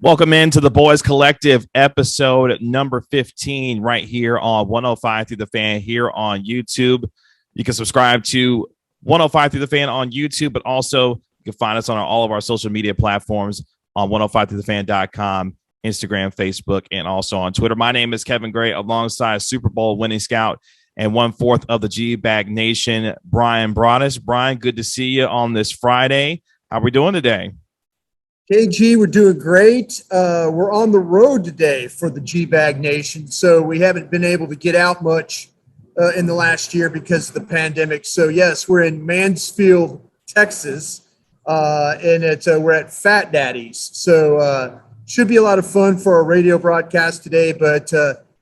Welcome into the Boys Collective episode number 15 right here on 105 Through the Fan here on YouTube. You can subscribe to 105 Through the Fan on YouTube, but also you can find us on all of our social media platforms on 105throughthefan.com, Instagram, Facebook, and also on Twitter. My name is Kevin Gray alongside Super Bowl winning scout and 1/4 of the G-Bag Nation, Bryan Broaddus. Bryan, good to see you on this Friday. How are we doing today? KG, we're doing great. We're on the road today for the G-Bag Nation, so we haven't been able to get out much in the last year because of the pandemic. So, yes, we're in Mansfield, Texas, and we're at Fat Daddy's. So, should be a lot of fun for our radio broadcast today, but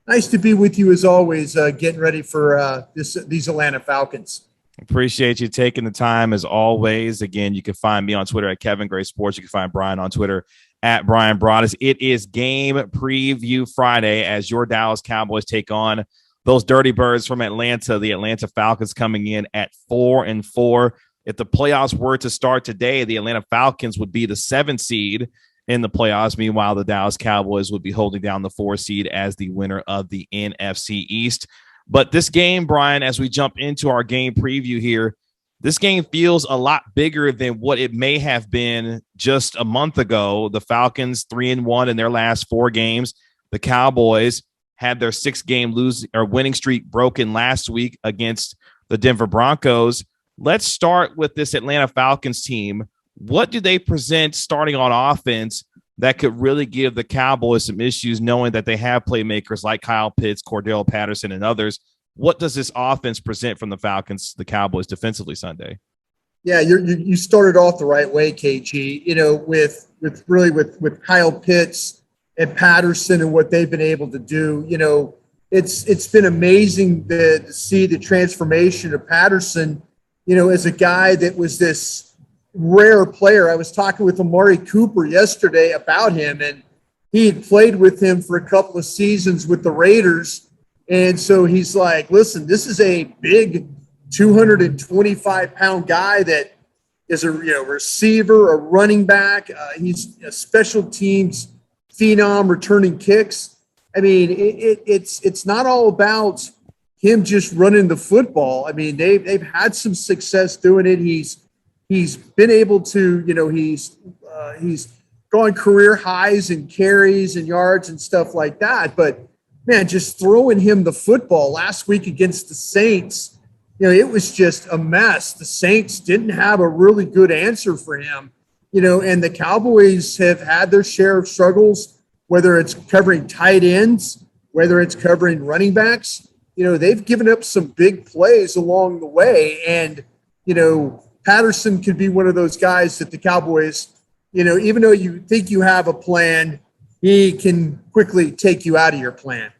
nice to be with you as always, getting ready for these Atlanta Falcons. Appreciate you taking the time as always. Again, you can find me on Twitter at Kevin Gray Sports. You can find Bryan on Twitter at Bryan Broaddus. It is Game Preview Friday as your Dallas Cowboys take on those Dirty Birds from Atlanta, the Atlanta Falcons, coming in at 4-4. If the playoffs were to start today, the Atlanta Falcons would be the 7th seed in the playoffs. Meanwhile, the Dallas Cowboys would be holding down the 4 seed as the winner of the NFC East. But this game, Bryan, as we jump into our game preview here, this game feels a lot bigger than what it may have been just a month ago. The Falcons 3-1 in their last 4 games. The Cowboys had their 6-game winning streak broken last week against the Denver Broncos. Let's start with this Atlanta Falcons team. What do they present starting on offense that could really give the Cowboys some issues, knowing that they have playmakers like Kyle Pitts, Cordell Patterson, and others? What does this offense present from the Falcons, the Cowboys defensively Sunday? Yeah, you started off the right way, KG. You know, with Kyle Pitts and Patterson and what they've been able to do. You know, it's been amazing to see the transformation of Patterson. You know, as a guy that was this rare player. I was talking with Amari Cooper yesterday about him, and he had played with him for a couple of seasons with the Raiders. And so he's like, listen, this is a big 225-pound guy that is a receiver, a running back. He's a special teams phenom, returning kicks. I mean, it's not all about him just running the football. I mean, they've had some success doing it. He's been able to, he's gone career highs in carries and yards and stuff like that. But, man, just throwing him the football last week against the Saints, it was just a mess. The Saints didn't have a really good answer for him, and the Cowboys have had their share of struggles, whether it's covering tight ends, whether it's covering running backs. They've given up some big plays along the way. And, Patterson could be one of those guys that the Cowboys, even though you think you have a plan, he can quickly take you out of your plan.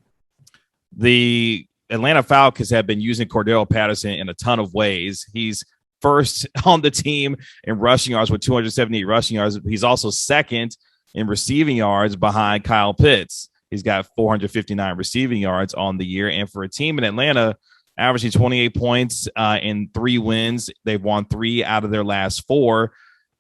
The Atlanta Falcons have been using Cordell Patterson in a ton of ways. He's first on the team in rushing yards with 278 rushing yards. He's also second in receiving yards behind Kyle Pitts. He's got 459 receiving yards on the year. And for a team in Atlanta, averaging 28 points in 3 wins. They've won 3 out of their last 4.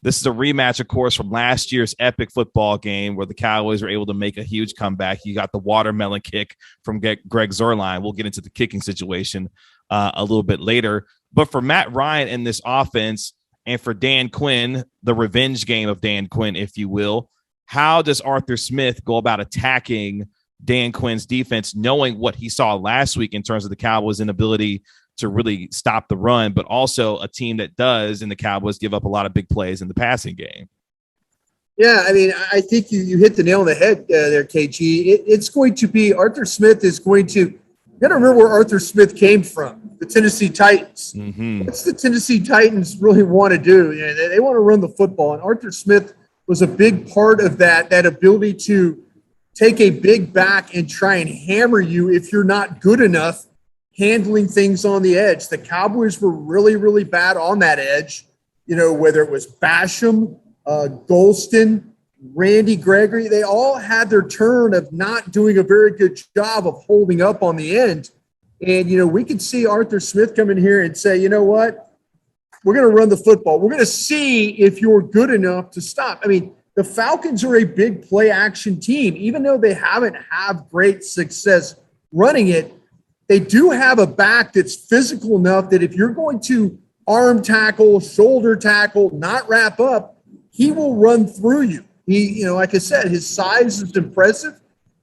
This is a rematch, of course, from last year's epic football game where the Cowboys were able to make a huge comeback. You got the watermelon kick from Greg Zuerlein. We'll get into the kicking situation a little bit later. But for Matt Ryan in this offense and for Dan Quinn, the revenge game of Dan Quinn, if you will, how does Arthur Smith go about attacking Dan Quinn's defense, knowing what he saw last week in terms of the Cowboys' inability to really stop the run, but also a team that does, and the Cowboys give up a lot of big plays in the passing game? Yeah, I mean, I think you hit the nail on the head there, KG. It's going to be Arthur Smith is going to – you got to remember where Arthur Smith came from, the Tennessee Titans. Mm-hmm. What's the Tennessee Titans really want to do? They want to run the football, and Arthur Smith was a big part of that ability to take a big back and try and hammer you if you're not good enough handling things on the edge. The Cowboys were really, really bad on that edge, whether it was Basham, Golston, Randy Gregory. They all had their turn of not doing a very good job of holding up on the end. And, we could see Arthur Smith come in here and say, you know what? We're going to run the football. We're going to see if you're good enough to stop. I mean, the Falcons are a big play action team. Even though they haven't had great success running it, they do have a back that's physical enough that if you're going to arm tackle, shoulder tackle, not wrap up, he will run through you. He, like I said, his size is impressive.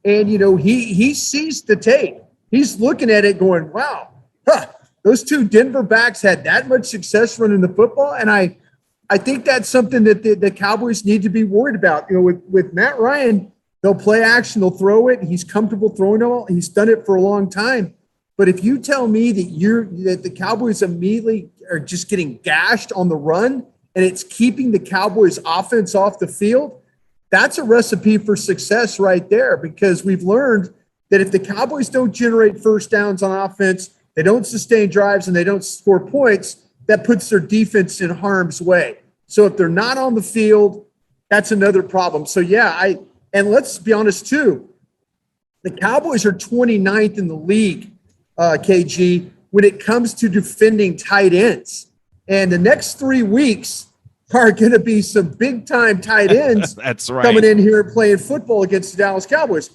And, he sees the tape. He's looking at it going, wow, those two Denver backs had that much success running the football. And I think that's something that the Cowboys need to be worried about. With Matt Ryan, they'll play action, they'll throw it. He's comfortable throwing it all. He's done it for a long time. But if you tell me that the Cowboys immediately are just getting gashed on the run and it's keeping the Cowboys offense off the field, that's a recipe for success right there, because we've learned that if the Cowboys don't generate first downs on offense, they don't sustain drives, and they don't score points, that puts their defense in harm's way. So if they're not on the field, that's another problem. So, and let's be honest, too, the Cowboys are 29th in the league, KG, when it comes to defending tight ends. And the next 3 weeks are going to be some big-time tight ends That's right. coming in here playing football against the Dallas Cowboys.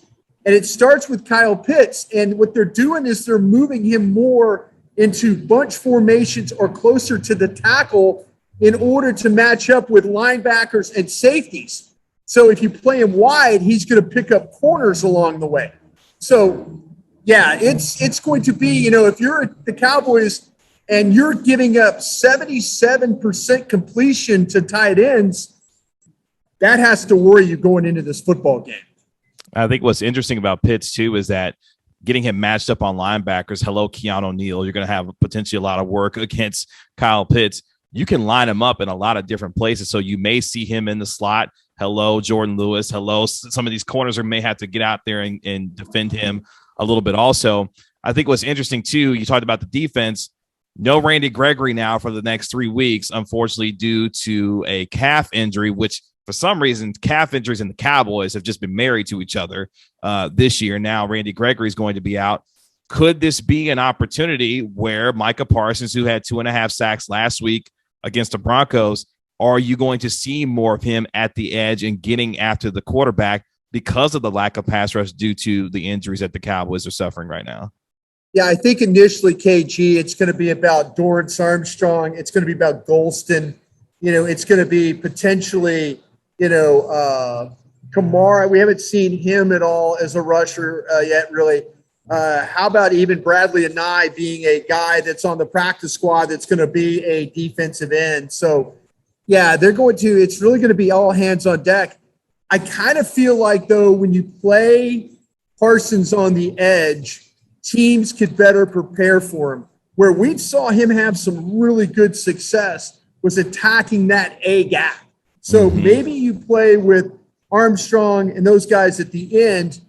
And it starts with Kyle Pitts. And what they're doing is they're moving him more into bunch formations or closer to the tackle in order to match up with linebackers and safeties. So if you play him wide, he's going to pick up corners along the way. So, it's going to be, if you're the Cowboys – and you're giving up 77% completion to tight ends, that has to worry you going into this football game. I think what's interesting about Pitts, too, is that getting him matched up on linebackers, hello, Keanu Neal, you're going to have potentially a lot of work against Kyle Pitts. You can line him up in a lot of different places, so you may see him in the slot. Hello, Jordan Lewis. Hello, some of these corners may have to get out there and defend him a little bit also. I think what's interesting, too, you talked about the defense. No Randy Gregory now for the next 3 weeks, unfortunately, due to a calf injury, which for some reason, calf injuries and the Cowboys have just been married to each other this year. Now Randy Gregory is going to be out. Could this be an opportunity where Micah Parsons, who had 2.5 sacks last week against the Broncos, are you going to see more of him at the edge and getting after the quarterback because of the lack of pass rush due to the injuries that the Cowboys are suffering right now? Yeah, I think initially, KG, it's going to be about Dorrance Armstrong. It's going to be about Golston. It's going to be potentially, Kamara. We haven't seen him at all as a rusher yet, really. How about even Bradley and Nye being a guy that's on the practice squad that's going to be a defensive end? So, it's really going to be all hands on deck. I kind of feel like, though, when you play Parsons on the edge, teams could better prepare for him. Where we saw him have some really good success was attacking that A gap. So maybe you play with Armstrong and those guys at the end,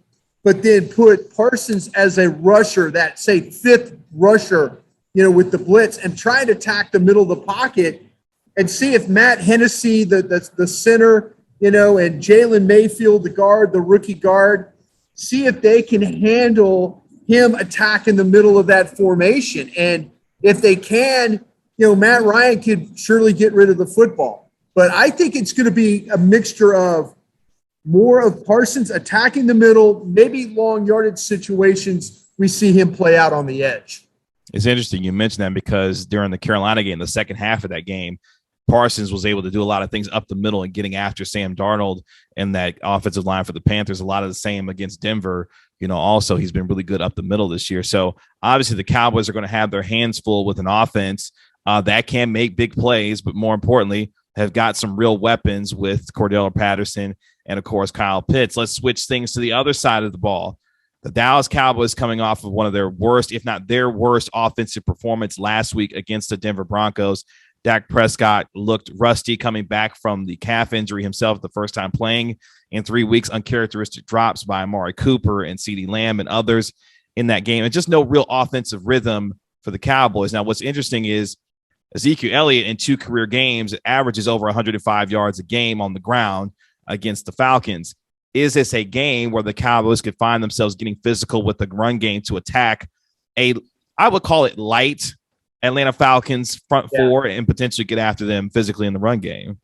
but then put Parsons as a rusher, that, say, fifth rusher, with the blitz, and try to attack the middle of the pocket and see if Matt Hennessy, the center, and Jalen Mayfield, the guard, the rookie guard, see if they can handle him attacking the middle of that formation. And if they can, Matt Ryan could surely get rid of the football. But I think it's going to be a mixture of more of Parsons attacking the middle, maybe long yardage situations we see him play out on the edge. It's interesting you mentioned that, because during the Carolina game, the second half of that game, Parsons was able to do a lot of things up the middle and getting after Sam Darnold and that offensive line for the Panthers. A lot of the same against Denver. Also, he's been really good up the middle this year. So obviously the Cowboys are going to have their hands full with an offense that can make big plays, but more importantly, have got some real weapons with Cordell Patterson and, of course, Kyle Pitts. Let's switch things to the other side of the ball. The Dallas Cowboys coming off of one of their worst, if not their worst, offensive performance last week against the Denver Broncos. Dak Prescott looked rusty coming back from the calf injury himself, the first time playing in 3 weeks. Uncharacteristic drops by Amari Cooper and CeeDee Lamb and others in that game, and just no real offensive rhythm for the Cowboys. Now, what's interesting is Ezekiel Elliott in 2 career games averages over 105 yards a game on the ground against the Falcons. Is this a game where the Cowboys could find themselves getting physical with the run game to attack I would call it light Atlanta Falcons front four and potentially get after them physically in the run game?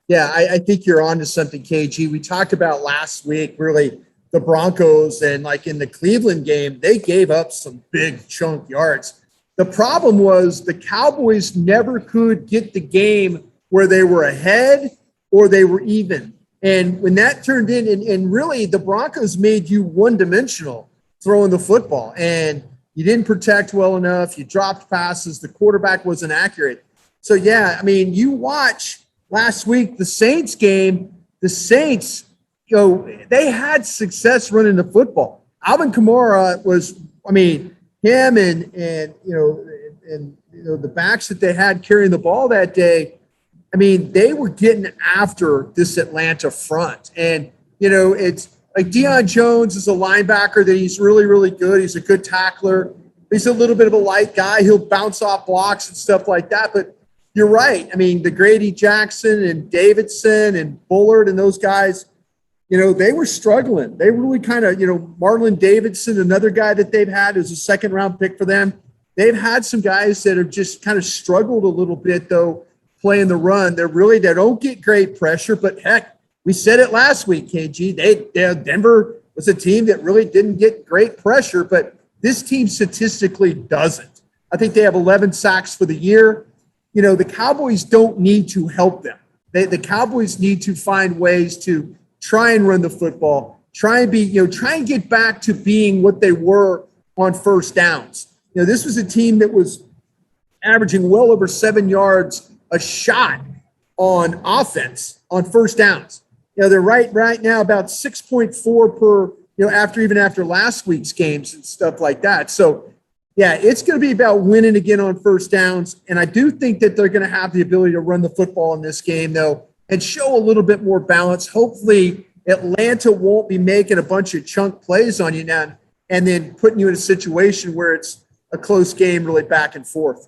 Yeah, I think you're on to something, KG. We talked about last week, really, the Broncos, and like in the Cleveland game, they gave up some big chunk yards. The problem was the Cowboys never could get the game where they were ahead or they were even. And when that turned in, and really the Broncos made you one dimensional throwing the football, and you didn't protect well enough. You dropped passes. The quarterback wasn't accurate. So, yeah, I mean, you watch last week, the Saints game, the Saints, they had success running the football. Alvin Kamara was, I mean, him and the backs that they had carrying the ball that day, I mean, they were getting after this Atlanta front. And, it's like Deion Jones is a linebacker that he's really, really good. He's a good tackler. He's a little bit of a light guy. He'll bounce off blocks and stuff like that. But you're right. I mean, the Grady Jackson and Davidson and Bullard and those guys, they were struggling. They really kind of, Marlon Davidson, another guy that they've had is a second-round pick for them. They've had some guys that have just kind of struggled a little bit, though, playing the run. They don't get great pressure, but heck, we said it last week, KG. Denver was a team that really didn't get great pressure, but this team statistically doesn't. I think they have 11 sacks for the year. The Cowboys don't need to help them. The Cowboys need to find ways to try and run the football, try and get back to being what they were on first downs. This was a team that was averaging well over 7 yards a shot on offense on first downs. They're right now about 6.4 per, after last week's games and stuff like that. So, yeah, it's going to be about winning again on first downs. And I do think that they're going to have the ability to run the football in this game, though, and show a little bit more balance. Hopefully, Atlanta won't be making a bunch of chunk plays on you now and then putting you in a situation where it's a close game really back and forth.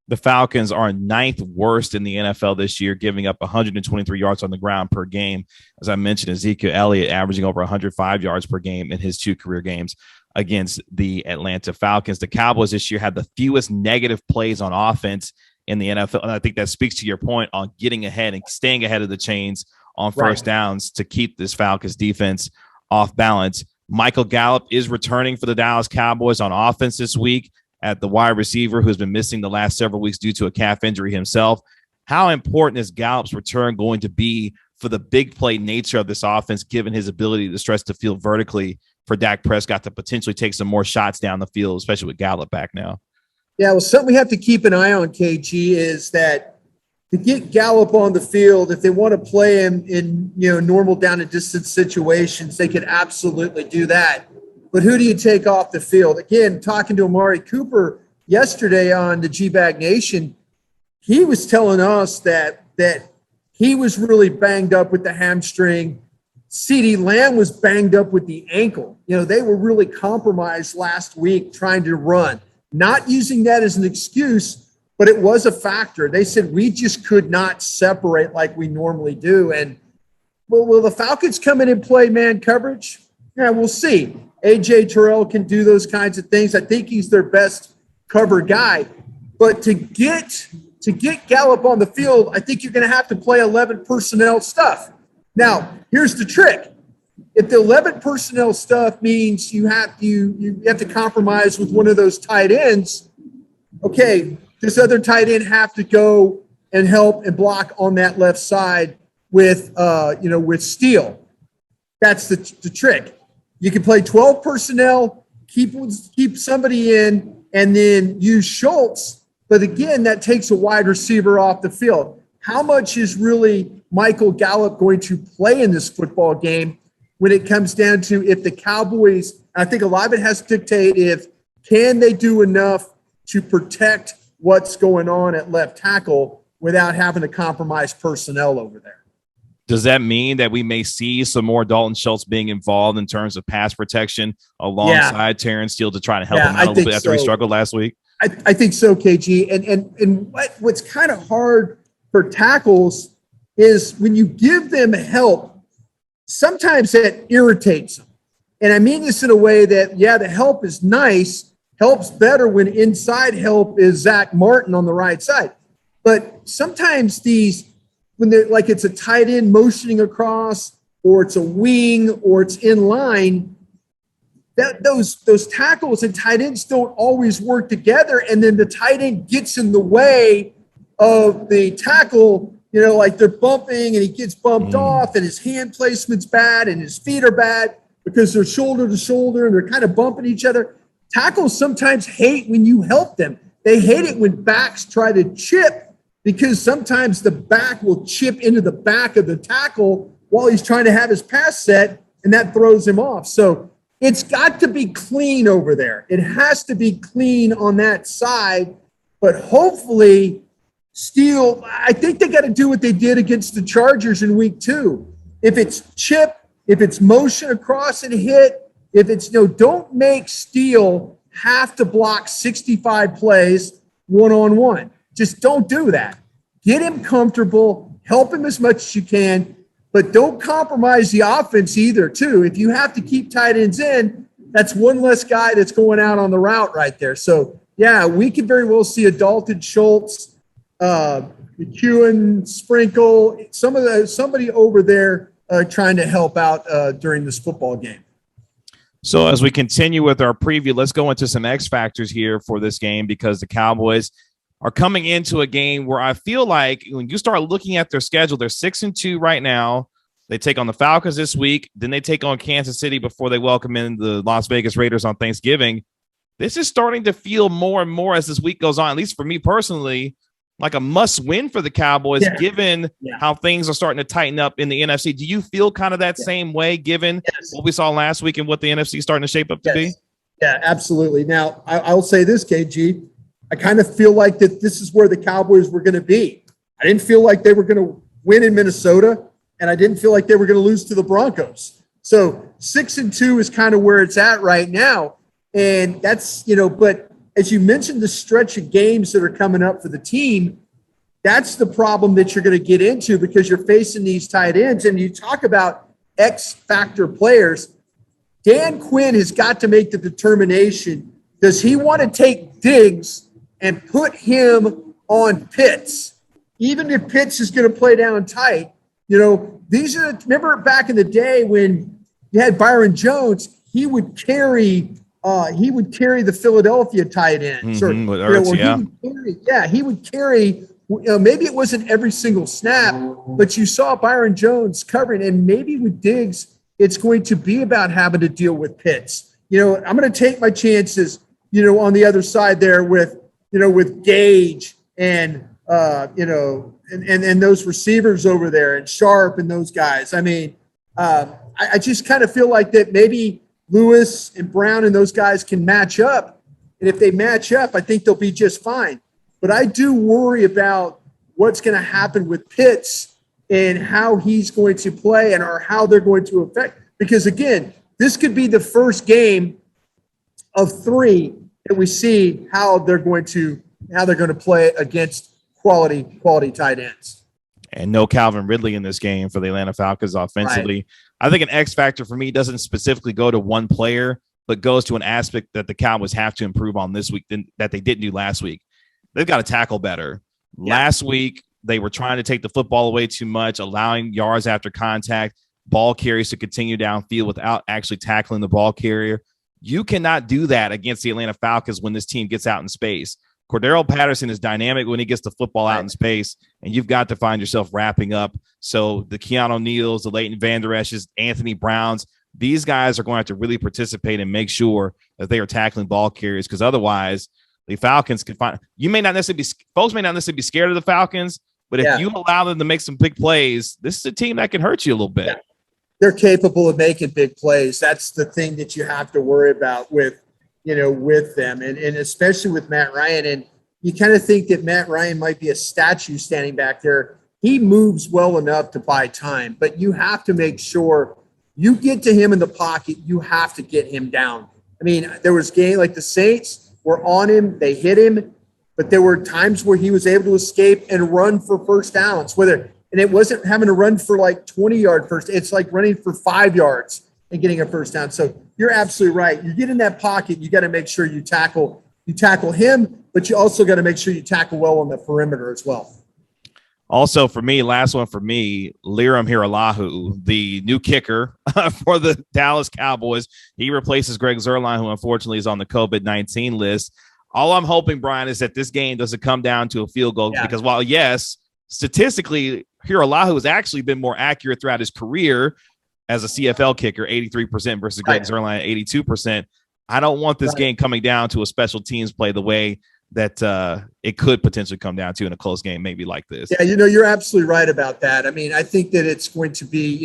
The Falcons are ninth worst in the NFL this year, giving up 123 yards on the ground per game. As I mentioned, Ezekiel Elliott averaging over 105 yards per game in his 2 career games against the Atlanta Falcons. The Cowboys this year had the fewest negative plays on offense in the NFL. And I think that speaks to your point on getting ahead and staying ahead of the chains on first downs to keep this Falcons defense off balance. Michael Gallup is returning for the Dallas Cowboys on offense this week at the wide receiver, who's been missing the last several weeks due to a calf injury himself. How important is Gallup's return going to be for the big play nature of this offense, given his ability to stretch the field vertically for Dak Prescott to potentially take some more shots down the field, especially with Gallup back now? Yeah, well, something we have to keep an eye on, KG, is that to get Gallup on the field, if they want to play him in normal down and distance situations, they could absolutely do that. But who do you take off the field? Again, talking to Amari Cooper yesterday on the G-Bag Nation, he was telling us that he was really banged up with the hamstring. CeeDee Lamb was banged up with the ankle. They were really compromised last week trying to run. Not using that as an excuse, but it was a factor. They said we just could not separate like we normally do. And will the Falcons come in and play man coverage? Yeah, we'll see. A.J. Terrell can do those kinds of things. I think he's their best cover guy. But to get Gallup on the field, I think you're going to have to play 11 personnel stuff. Now, here's the trick. If the 11 personnel stuff means you have to compromise with one of those tight ends, okay, this other tight end have to go and help and block on that left side with Steele. That's the trick. You can play 12 personnel, keep somebody in, and then use Schultz. But again, that takes a wide receiver off the field. How much is really Michael Gallup going to play in this football game when it comes down to if the Cowboys, I think a lot of it has to dictate can they do enough to protect what's going on at left tackle without having to compromise personnel over there. Does that mean that we may see some more Dalton Schultz being involved in terms of pass protection alongside Terrence Steele to try to help him out a little bit after he struggled last week? I think so, KG. And what's kind of hard for tackles is when you give them help, sometimes that irritates them. And I mean this in a way that, the help is nice, helps better when inside help is Zach Martin on the right side. But sometimes these when they're like it's a tight end motioning across, or it's a wing, or it's in line, that those tackles and tight ends don't always work together. And then the tight end gets in the way of the tackle, like they're bumping and he gets bumped off and his hand placement's bad and his feet are bad because they're shoulder to shoulder and they're kind of bumping each other. Tackles sometimes hate when you help them. They hate it when backs try to chip, because sometimes the back will chip into the back of the tackle while he's trying to have his pass set, and that throws him off. So it's got to be clean over there. It has to be clean on that side, but hopefully Steele, I think they got to do what they did against the Chargers in week 2. If it's chip, if it's motion across and hit, if it's don't make Steele have to block 65 plays one-on-one. Just don't do that. Get him comfortable, help him as much as you can, but don't compromise the offense either, too. If you have to keep tight ends in, that's one less guy that's going out on the route right there. So, yeah, we could very well see a Dalton Schultz, McEwen, Sprinkle, somebody over there trying to help out during this football game. So as we continue with our preview, let's go into some X factors here for this game, because the Cowboys are coming into a game where I feel like when you start looking at their schedule, they're 6-2 right now. They take on the Falcons this week. Then they take on Kansas City before they welcome in the Las Vegas Raiders on Thanksgiving. This is starting to feel more and more as this week goes on, at least for me personally, like a must-win for the Cowboys, given how things are starting to tighten up in the NFC. Do you feel kind of that same way, given what we saw last week and what the NFC is starting to shape up to be? Yeah, absolutely. Now, I'll say this, KG. I kind of feel like that this is where the Cowboys were going to be. I didn't feel like they were going to win in Minnesota, and I didn't feel like they were going to lose to the Broncos. So 6-2 is kind of where it's at right now. And that's, but as you mentioned, the stretch of games that are coming up for the team, that's the problem that you're going to get into, because you're facing these tight ends. And you talk about X factor players. Dan Quinn has got to make the determination. Does he want to take Diggs and put him on Pitts? Even if Pitts is going to play down tight, remember back in the day when you had Byron Jones, he would carry the Philadelphia tight ends. He would carry, maybe it wasn't every single snap, but you saw Byron Jones covering. And maybe with Diggs, it's going to be about having to deal with Pitts. I'm going to take my chances, on the other side there with Gage and, and those receivers over there and Sharp and those guys. I mean, I just kind of feel like that maybe Lewis and Brown and those guys can match up. And if they match up, I think they'll be just fine. But I do worry about what's going to happen with Pitts and how he's going to play or how they're going to affect. Because, again, this could be the first game of 3 that we see how they're going to play against quality tight ends. And no Calvin Ridley in this game for the Atlanta Falcons offensively. Right. I think an X factor for me doesn't specifically go to one player, but goes to an aspect that the Cowboys have to improve on this week that they didn't do last week. They've got to tackle better. Yeah. Last week, they were trying to take the football away too much, allowing yards after contact, ball carries to continue downfield without actually tackling the ball carrier. You cannot do that against the Atlanta Falcons when this team gets out in space. Cordero Patterson is dynamic when he gets the football out in space, and you've got to find yourself wrapping up. So the Keanu Neals, the Leighton Vander Esch's, Anthony Browns, these guys are going to have to really participate and make sure that they are tackling ball carriers, because otherwise the Falcons can find – folks may not necessarily be scared of the Falcons, but if you allow them to make some big plays, this is a team that can hurt you a little bit. Yeah. They're capable of making big plays. That's the thing that you have to worry about with them, and especially with Matt Ryan. And you kind of think that Matt Ryan might be a statue standing back there. He moves well enough to buy time, but you have to make sure you get to him in the pocket. You have to get him down. I mean, there was game like the Saints were on him. They hit him, but there were times where he was able to escape and run for first downs, and it wasn't having to run for like 20-yard first. It's like running for 5 yards and getting a first down. So you're absolutely right. You get in that pocket, you got to make sure you tackle him, but you also got to make sure you tackle well on the perimeter as well. Also, for me, last one for me, Liram Hiralahu, the new kicker for the Dallas Cowboys. He replaces Greg Zuerlein, who unfortunately is on the COVID-19 list. All I'm hoping, Brian, is that this game doesn't come down to a field goal because while, yes, statistically, Hiralahu has actually been more accurate throughout his career as a CFL kicker, 83% versus Greg Zuerlein at 82%. I don't want this game coming down to a special teams play the way that it could potentially come down to in a close game, maybe like this. Yeah, you're absolutely right about that. I mean, I think that it's going to be,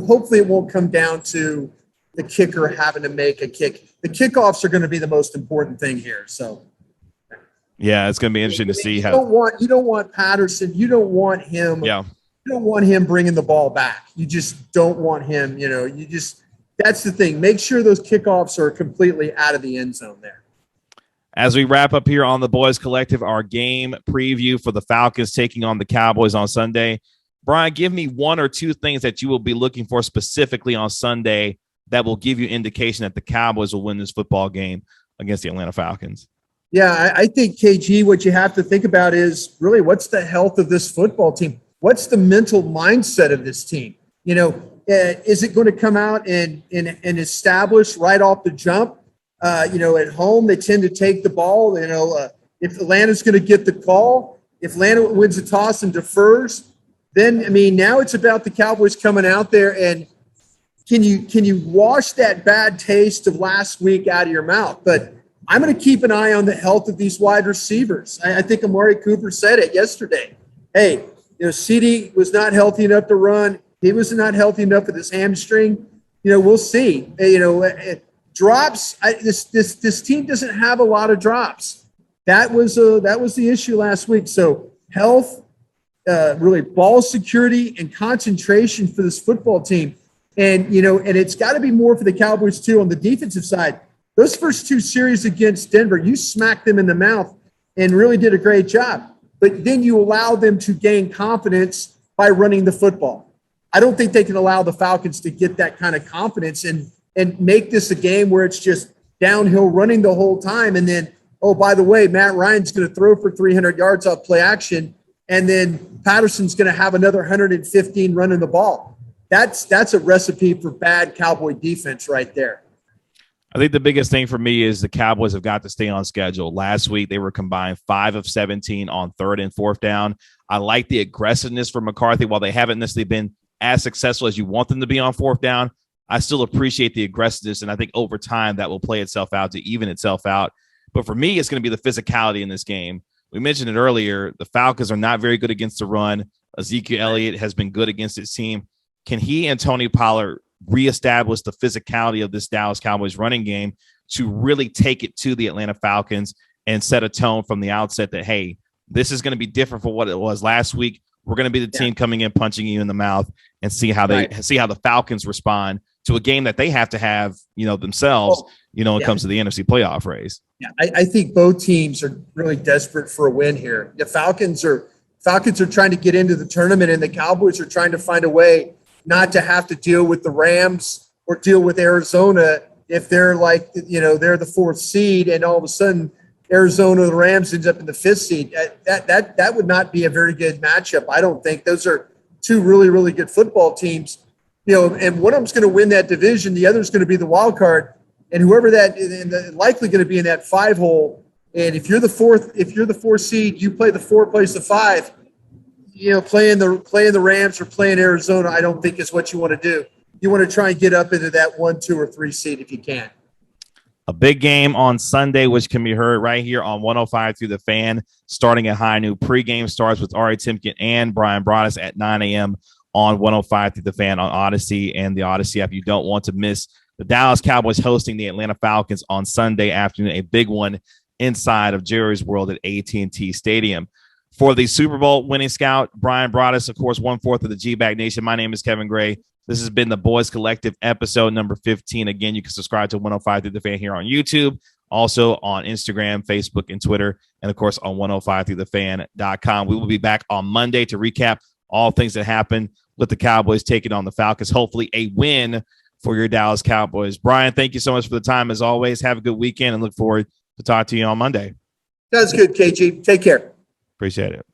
hopefully it won't come down to the kicker having to make a kick. The kickoffs are going to be the most important thing here. So, yeah, it's going to be interesting to see you don't want Patterson. You don't want him. Yeah. You don't want him bringing the ball back. You just don't want him. That's the thing. Make sure those kickoffs are completely out of the end zone there. As we wrap up here on the Boys Collective, our game preview for the Falcons taking on the Cowboys on Sunday. Brian, give me one or two things that you will be looking for specifically on Sunday that will give you indication that the Cowboys will win this football game against the Atlanta Falcons. Yeah, I think, KG, what you have to think about is really what's the health of this football team? What's the mental mindset of this team? Is it going to come out and establish right off the jump? At home, they tend to take the ball. If Atlanta's going to get the call, if Atlanta wins the toss and defers, then, now it's about the Cowboys coming out there and can you wash that bad taste of last week out of your mouth? But I'm going to keep an eye on the health of these wide receivers. I think Amari Cooper said it yesterday. Hey, CD was not healthy enough to run. He was not healthy enough with his hamstring. We'll see. Drops. This team doesn't have a lot of drops. That was the issue last week. So health, really ball security and concentration for this football team, and it's got to be more for the Cowboys too on the defensive side. Those first two series against Denver, you smacked them in the mouth and really did a great job. But then you allow them to gain confidence by running the football. I don't think they can allow the Falcons to get that kind of confidence and make this a game where it's just downhill running the whole time. And then, oh, by the way, Matt Ryan's going to throw for 300 yards off play action. And then Patterson's going to have another 115 running the ball. That's a recipe for bad Cowboy defense right there. I think the biggest thing for me is the Cowboys have got to stay on schedule. Last week, they were combined 5 of 17 on 3rd and 4th down. I like the aggressiveness from McCarthy. While they haven't necessarily been as successful as you want them to be on 4th down, I still appreciate the aggressiveness, and I think over time that will play itself out to even itself out. But for me, it's going to be the physicality in this game. We mentioned it earlier. The Falcons are not very good against the run. Ezekiel Elliott has been good against his team. Can he and Tony Pollard reestablish the physicality of this Dallas Cowboys running game to really take it to the Atlanta Falcons and set a tone from the outset that, hey, this is going to be different from what it was last week. We're going to be the team coming in, punching you in the mouth, and see how the Falcons respond to a game that they have to have, themselves, when it comes to the NFC playoff race. Yeah, I think both teams are really desperate for a win here. The Falcons are trying to get into the tournament, and the Cowboys are trying to find a way not to have to deal with the Rams or deal with Arizona if they're they're the 4th seed, and all of a sudden Arizona, the Rams ends up in the 5th seed. That would not be a very good matchup. I don't think. Those are two really, really good football teams. And one of them's going to win that division. The other's going to be the wild card, and whoever likely going to be in that 5 hole. And if you're the 4th seed, you play the 4, plays the 5. Playing the Rams or playing Arizona, I don't think is what you want to do. You want to try and get up into that 1, 2, or 3 seed if you can. A big game on Sunday, which can be heard right here on 105 through the Fan, starting at high noon. Pregame starts with Ari Timken and Bryan Broaddus at 9 a.m. on 105 through the Fan on Odyssey and the Odyssey app. You don't want to miss the Dallas Cowboys hosting the Atlanta Falcons on Sunday afternoon, a big one inside of Jerry's World at AT&T Stadium. For the Super Bowl winning scout, Bryan Broaddus, of course, 1/4 of the G-Bag Nation. My name is Kevin Gray. This has been the Boys Collective episode number 15. Again, you can subscribe to 105 through the Fan here on YouTube, also on Instagram, Facebook, and Twitter, and, of course, on 105throughthefan.com. We will be back on Monday to recap all things that happened with the Cowboys taking on the Falcons. Hopefully a win for your Dallas Cowboys. Brian, thank you so much for the time, as always. Have a good weekend and look forward to talk to you on Monday. Sounds good, KG. Take care. Appreciate it.